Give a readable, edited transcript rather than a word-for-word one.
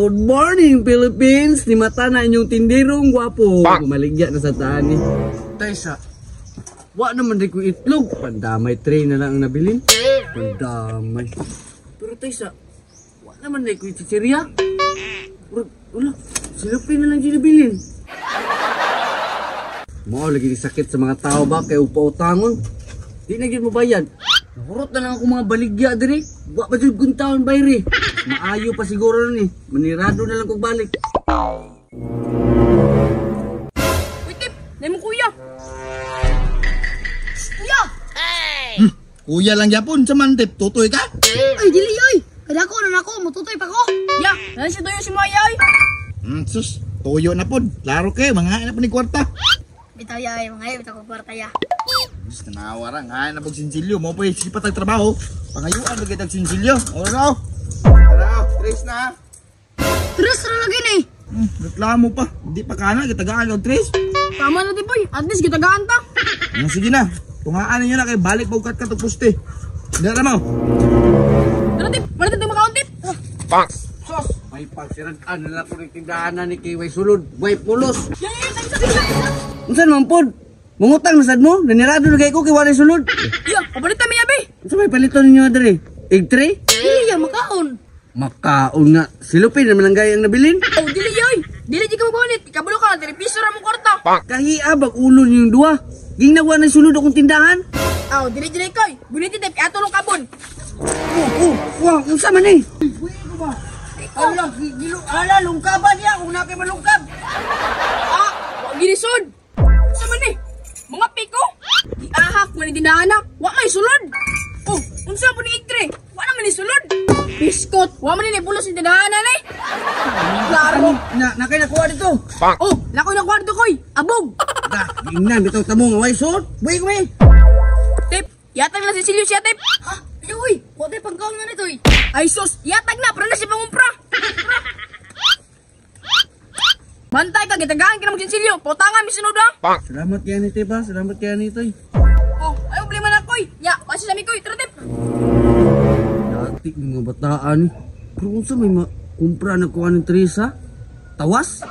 Good morning, Philippines! Ni mata na inyong tindirong gwapo. Bumaligya na sa taan ni. Taysa, wa naman rin ko itlog. Pandamay tray na lang ang nabilin. Pandamay. Pero Taysa, wa naman rin ko chichirya. Wala, silupin na lang ginabilin. Mao lagi sakit sa mga tao ba kay upa-utangon. Di na gyud mo bayad. Nahurot na lang ako mga baligya diri. Wa pa jud kung taon bayri. Maayo pa siguro ni. Manirado na lang kog balik. Uy, Tip! Nai mo kuya! Kuya! Hey! Kuya lang yapon sa man, Tip. Tutoy ka? Ay, dili oy! Kada ko na ako, mututoy pa ko! Ya! Nana siya tuyo si Maya oy! Sus, tuyo na pod. Laro kayo, mga na po ni kwarta. Bitaw ya ay, mga bitaw ko kwarta ya. Mas nanawara, nga na pag sinsilyo. Mo po sipat ang trabaho. Pangayuan ba kitag sinsilyo? O raw? Raw, tres na. Tres ra lagi ni! Reklamo pa. Hindi pa kana, kitagaan yung tres. Tama na Tipoy, at least kitagaan ta! Sige na. Tungaan ninyo na kay balik pa ukat ka to puste. Hindi na mo. Tara Tip, balik natin makaon Tip! Sos, may pagsiragan na lang ko ng tindahan na ni Kiway Sulod. Way pulos. Yan, tayo sa bisa! Unsan man pod? Mungutang na sad mo? Nanirado na kay ko kay Wari Sulod. Ya, pabalita mi yabi! Unsa may palito ninyo diri? Egg tray? Dili ya, makaon! Makaon nga. Silupin naman ang gayang nabilin. Oh, dili yoy! Dili di ka magbunit, ikabulo ka na, dili piso ra mo kwarta! Kahiabag ulo niyong duwa. Ginagawa ng sulod akong tindahan. Oh, dili koy! Buniti Tip, atulong kabon! Wow, unsa man eh? Ala, ala, lungkaban niya kung nakay malungkab. Wag ginisod. Sa man eh? Mga piko? Iahak man din na anak. Wa may sulod. Oh, unsa po ni Igtre? Wa naman ni sulod. Biskot, wa man ni bulos ni tinahanan eh. Klaro. Nakay nakuha dito. Oh, lakoy na kwarto koy. Abog. Ingnan, bitaw tamo nga way sud. Buhay ko may. Tip, yatag na si Silio siya, Tip. Ha? Uy, wa tay pagkaon na nito eh. Ay sus, yatag na, para na siya pangumpra. Bantay ka, gitagaan ka na magsinsilyo. Pautangan, misunod ha. Salamat kaya ni Tiba, salamat kaya ni Toy. Oh, ayaw problema na koy. Ya, pasi sa mi koy, tara Tip. Datik mga bataan. Pero kung sa may kumpra na kuha ng Teresa, tawas?